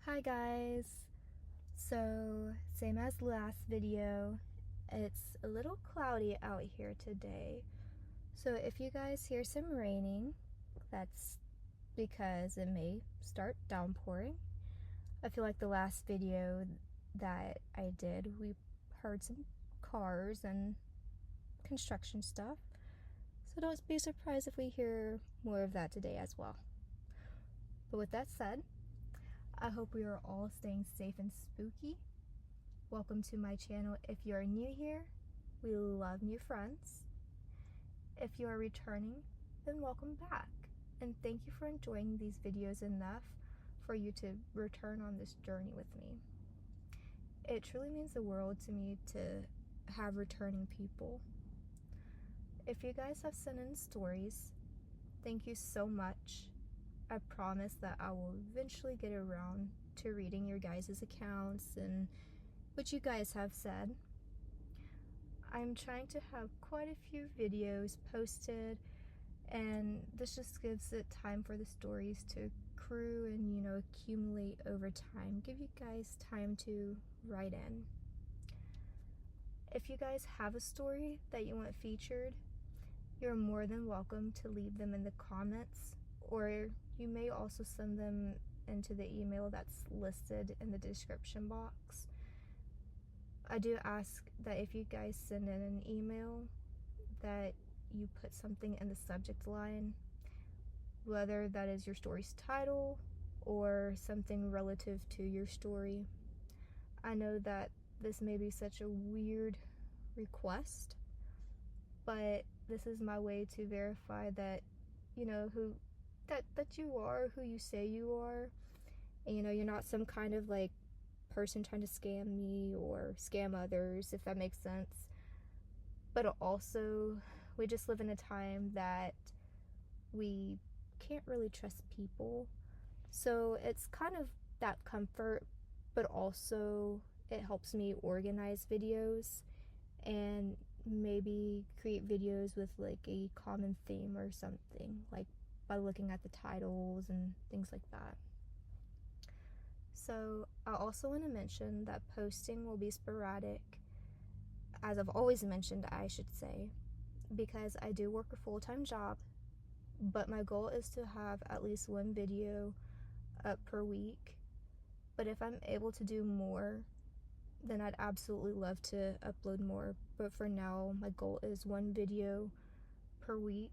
Hi guys! So, same as last video, it's a little cloudy out here today. So if you guys hear some raining, that's because it may start downpouring. I feel like the last video that I did, we heard some cars and construction stuff. So don't be surprised if we hear more of that today as well. But with that said, I hope we are all staying safe and spooky. Welcome to my channel. If you are new here, we love new friends. If you are returning, then welcome back. And thank you for enjoying these videos enough for you to return on this journey with me. It truly means the world to me to have returning people. If you guys have sent in stories, thank you so much. I promise that I will eventually get around to reading your guys' accounts and what you guys have said. I'm trying to have quite a few videos posted, and this just gives it time for the stories to accrue and, accumulate over time. Give you guys time to write in. If you guys have a story that you want featured, you're more than welcome to leave them in the comments, or you may also send them into the email that's listed in the description box. I do ask that if you guys send in an email that you put something in the subject line, whether that is your story's title or something relative to your story. I know that this may be such a weird request, but this is my way to verify that, that you are who you say you are. And, you're not some kind of like person trying to scam me or scam others, if that makes sense. But also, we just live in a time that we can't really trust people. So it's kind of that comfort, but also it helps me organize videos and maybe create videos with like a common theme or something, like by looking at the titles and things like that. So I also want to mention that posting will be sporadic, as I've always mentioned, I should say, because I do work a full-time job, but my goal is to have at least one video up per week. But if I'm able to do more, then I'd absolutely love to upload more. But for now, my goal is one video per week.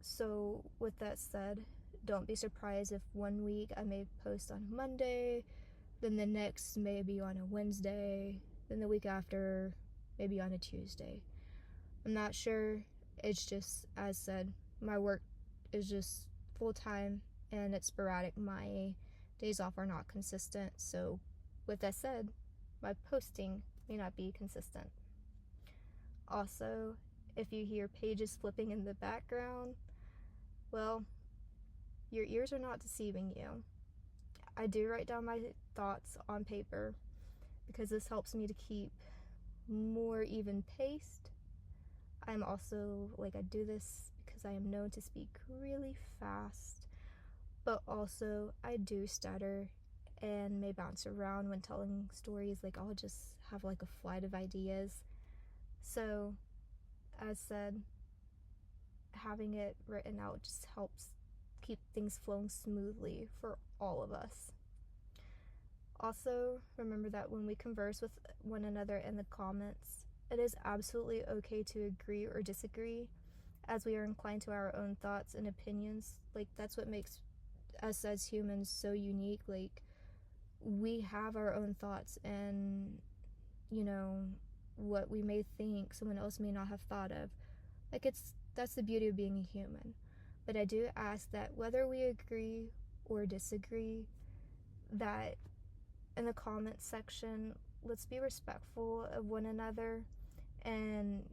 So with that said, don't be surprised if one week I may post on Monday, then the next maybe on a Wednesday, then the week after maybe on a Tuesday. I'm not sure. It's just, as said, my work is just full-time and it's sporadic. My days off are not consistent. So with that said, my posting may not be consistent. Also, if you hear pages flipping in the background, well, your ears are not deceiving you. I do write down my thoughts on paper because this helps me to keep more even paced. I'm also, I do this because I am known to speak really fast, but also I do stutter and may bounce around when telling stories. I'll just have a flight of ideas. So, as said, having it written out just helps keep things flowing smoothly for all of us. Also, remember that when we converse with one another in the comments, it is absolutely okay to agree or disagree, as we are inclined to our own thoughts and opinions. That's what makes us as humans so unique. We have our own thoughts, and what we may think someone else may not have thought of. That's the beauty of being a human. But I do ask that whether we agree or disagree, that in the comments section, let's be respectful of one another, and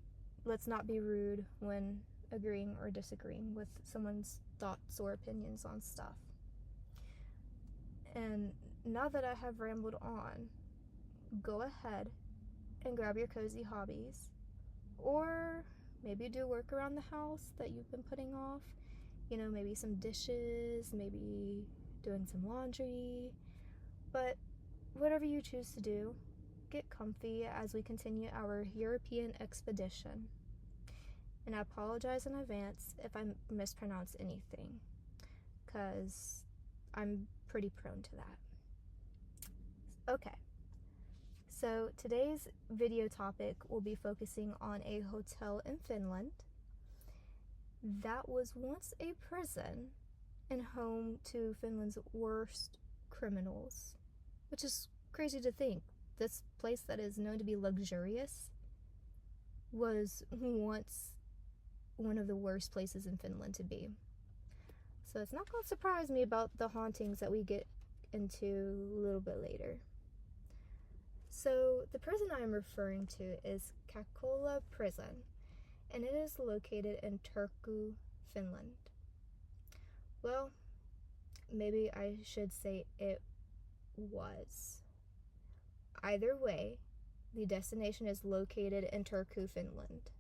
let's not be rude when agreeing or disagreeing with someone's thoughts or opinions on stuff. And now that I have rambled on, go ahead and grab your cozy hobbies, or maybe do work around the house that you've been putting off. Maybe some dishes, maybe doing some laundry, But whatever you choose to do, get comfy as we continue our European expedition. And I apologize in advance if I mispronounce anything, because I'm pretty prone to that. Okay, so today's video topic will be focusing on a hotel in Finland that was once a prison and home to Finland's worst criminals, which is crazy to think. This place that is known to be luxurious was once one of the worst places in Finland to be. So it's not going to surprise me about the hauntings that we get into a little bit later. So the prison I am referring to is Kakola prison, and it is located in Turku, Finland. Well, maybe I should say it was. Either way, the destination is located in Turku, Finland.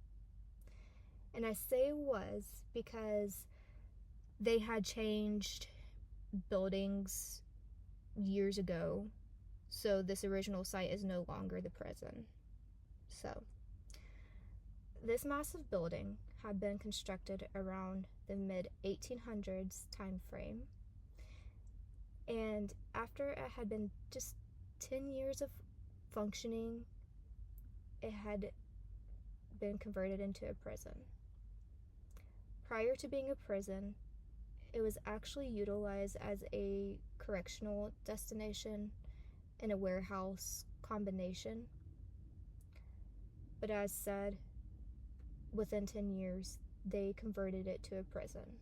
And I say was because they had changed buildings years ago, so this original site is no longer the prison. So, this massive building had been constructed around the mid-1800s time frame, and after it had been just 10 years of functioning, it had been converted into a prison. Prior to being a prison, it was actually utilized as a correctional destination and a warehouse combination. But as said, within 10 years, they converted it to a prison.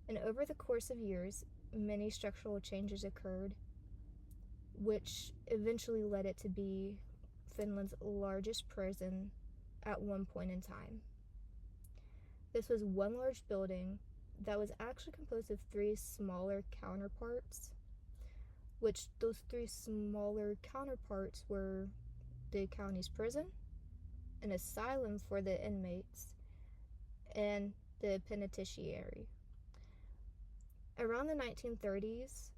And over the course of years, many structural changes occurred, which eventually led it to be Finland's largest prison at one point in time. This was one large building that was actually composed of 3 smaller counterparts, which those 3 smaller counterparts were the county's prison, an asylum for the inmates, and the penitentiary. Around the 1930s,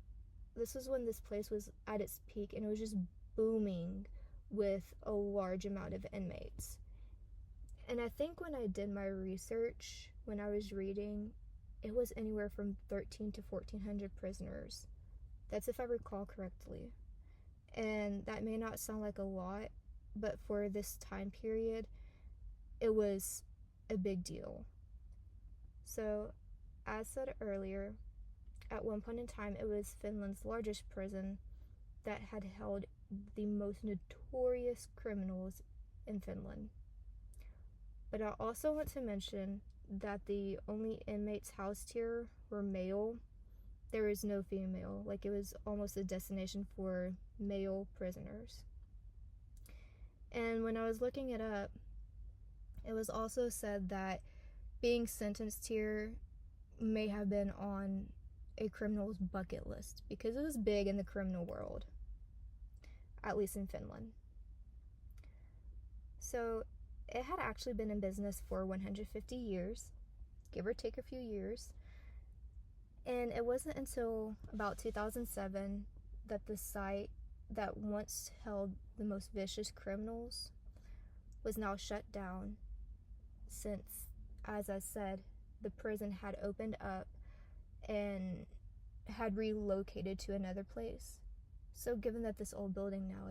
this was when this place was at its peak, and it was just booming with a large amount of inmates. And I think when I did my research, when I was reading, it was anywhere from 13 to 1400 prisoners. That's if I recall correctly. And that may not sound like a lot, but for this time period, it was a big deal. So, as said earlier, at one point in time, it was Finland's largest prison that had held the most notorious criminals in Finland. But I also want to mention that the only inmates housed here were male. There was no female. Like, it was almost a destination for male prisoners. And when I was looking it up, it was also said that being sentenced here may have been on a criminal's bucket list because it was big in the criminal world, at least in Finland. So it had actually been in business for 150 years, give or take a few years. And it wasn't until about 2007 that the site that once held the most vicious criminals was now shut down, since, as I said, the prison had opened up and had relocated to another place. So given that this old building now,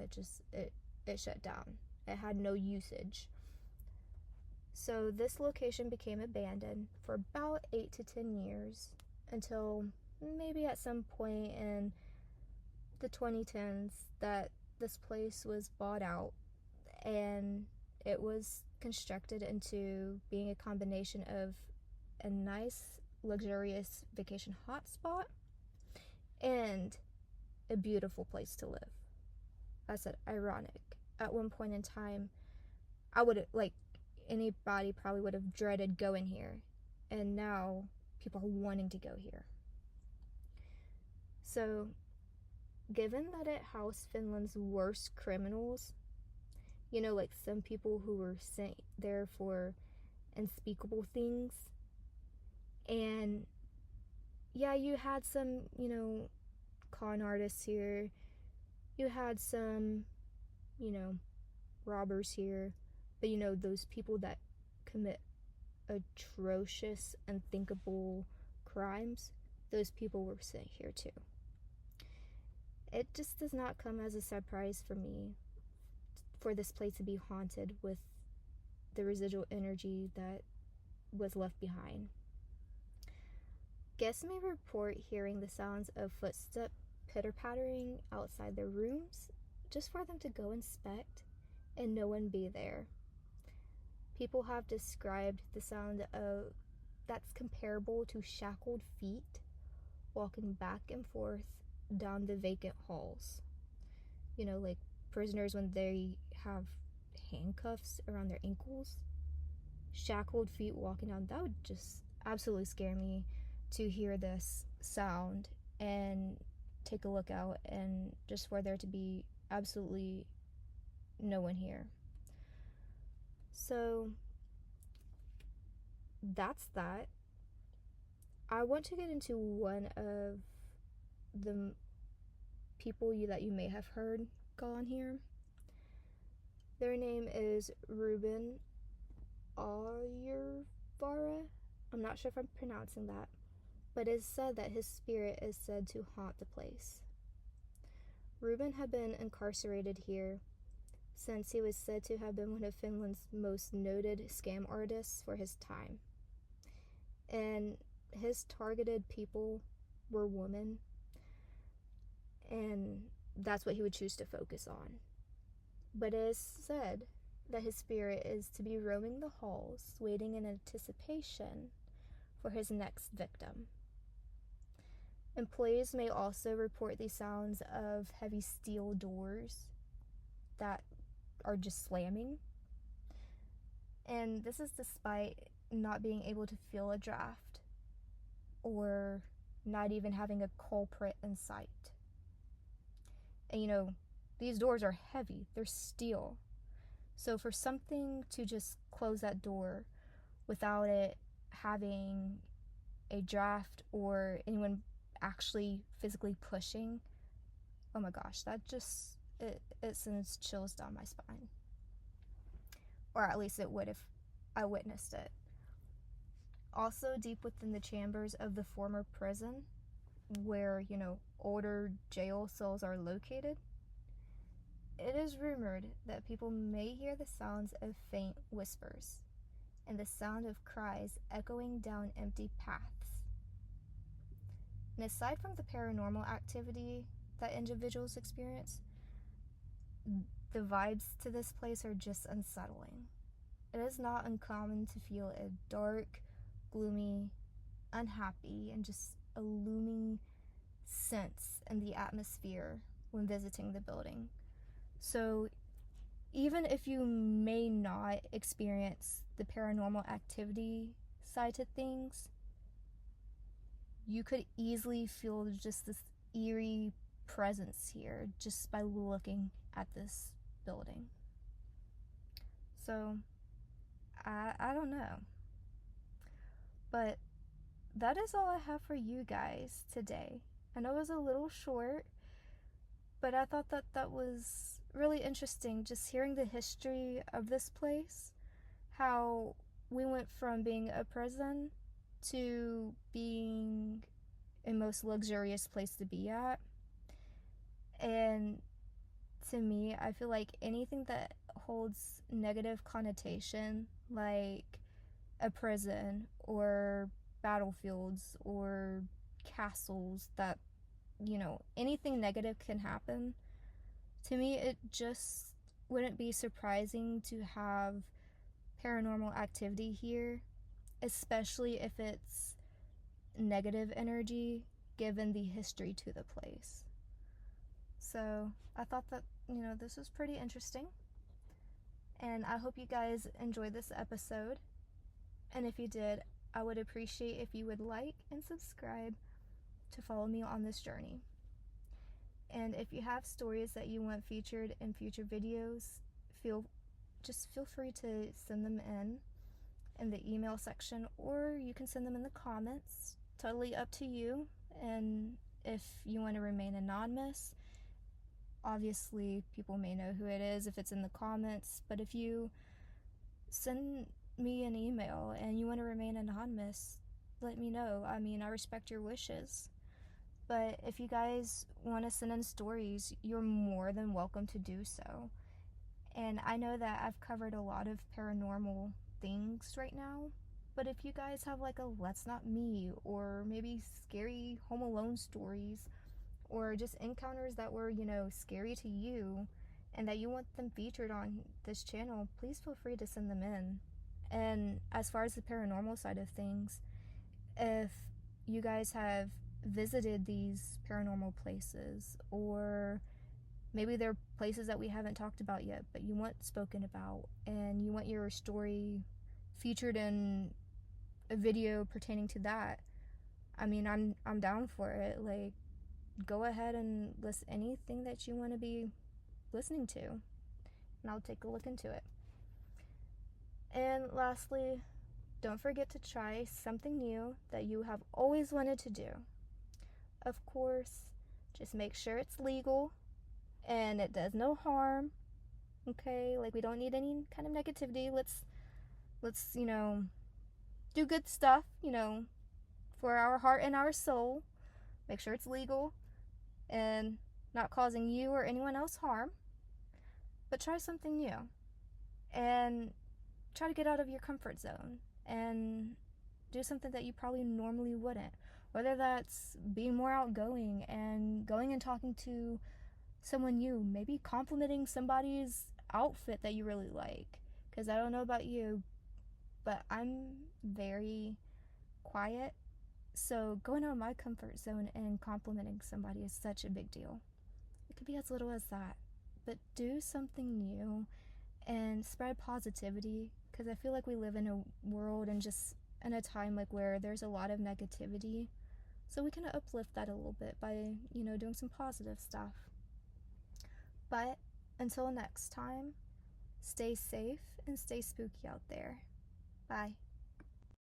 it shut down. It had no usage. So this location became abandoned for about 8 to 10 years until maybe at some point in the 2010s that this place was bought out and it was constructed into being a combination of a nice, luxurious vacation hotspot and a beautiful place to live. I said ironic. At one point in time, anybody probably would have dreaded going here, and now people are wanting to go here. So, given that it housed Finland's worst criminals, like some people who were sent there for unspeakable things, and yeah, you had some, con artists here. You had some, robbers here. But those people that commit atrocious, unthinkable crimes, those people were sent here too. It just does not come as a surprise for me for this place to be haunted with the residual energy that was left behind. Guests may report hearing the sounds of footsteps pitter-pattering outside their rooms just for them to go inspect and no one be there. People have described the sound of that's comparable to shackled feet walking back and forth down the vacant halls. Like prisoners when they have handcuffs around their ankles. Shackled feet walking down, that would just absolutely scare me to hear this sound and take a look out and just for there to be absolutely no one here. So that's that. I want to get into one of the people that you may have heard gone here. Their name is Ruben Ayurvara. I'm not sure if I'm pronouncing that, but it is said that his spirit is said to haunt the place. Ruben had been incarcerated here since he was said to have been one of Finland's most noted scam artists for his time. And his targeted people were women, and that's what he would choose to focus on. But it is said that his spirit is to be roaming the halls, waiting in anticipation for his next victim. Employees may also report the sounds of heavy steel doors that are just slamming. And this is despite not being able to feel a draft or not even having a culprit in sight. And these doors are heavy, they're steel. So for something to just close that door without it having a draft or anyone actually physically pushing, oh my gosh, that just, it sends chills down my spine. Or at least it would if I witnessed it. Also, deep within the chambers of the former prison, where, older jail cells are located, it is rumored that people may hear the sounds of faint whispers and the sound of cries echoing down empty paths. And aside from the paranormal activity that individuals experience, the vibes to this place are just unsettling. It is not uncommon to feel a dark, gloomy, unhappy, and just a looming sense in the atmosphere when visiting the building. So even if you may not experience the paranormal activity side to things, you could easily feel just this eerie presence here just by looking at this building. So I don't know. But that is all I have for you guys today. I know it was a little short, but I thought that was really interesting, just hearing the history of this place, how we went from being a prison to being a most luxurious place to be at. And to me, I feel like anything that holds negative connotation, like a prison or battlefields or castles, that anything negative can happen. To me, it just wouldn't be surprising to have paranormal activity here, especially if it's negative energy given the history to the place. So I thought that this was pretty interesting, and I hope you guys enjoyed this episode. And if you did, I would appreciate if you would like and subscribe to follow me on this journey. And if you have stories that you want featured in future videos, feel free to send them in the email section, or you can send them in the comments. Totally up to you. And if you want to remain anonymous, obviously people may know who it is if it's in the comments, but if you send me an email and you want to remain anonymous, let me know. I mean, I respect your wishes. But if you guys want to send in stories, you're more than welcome to do so. And I know that I've covered a lot of paranormal things right now, but if you guys have like a Let's Not Me, or maybe scary Home Alone stories, or just encounters that were, scary to you, and that you want them featured on this channel, please feel free to send them in. And as far as the paranormal side of things, if you guys have visited these paranormal places, or maybe they're places that we haven't talked about yet, but you want spoken about, and you want your story featured in a video pertaining to that, I mean, I'm down for it. Like, go ahead and list anything that you want to be listening to, and I'll take a look into it. And lastly, don't forget to try something new that you have always wanted to do. Of course, just make sure it's legal and it does no harm. Okay, like, we don't need any kind of negativity. Let's do good stuff, for our heart and our soul. Make sure it's legal and not causing you or anyone else harm. But try something new and try to get out of your comfort zone and do something that you probably normally wouldn't. Whether that's being more outgoing and going and talking to someone new, maybe complimenting somebody's outfit that you really like. Because I don't know about you, but I'm very quiet. So going out of my comfort zone and complimenting somebody is such a big deal. It could be as little as that. But do something new and spread positivity, because I feel like we live in a world and just in a time like where there's a lot of negativity. So we can uplift that a little bit by, doing some positive stuff. But until next time, stay safe and stay spooky out there. Bye.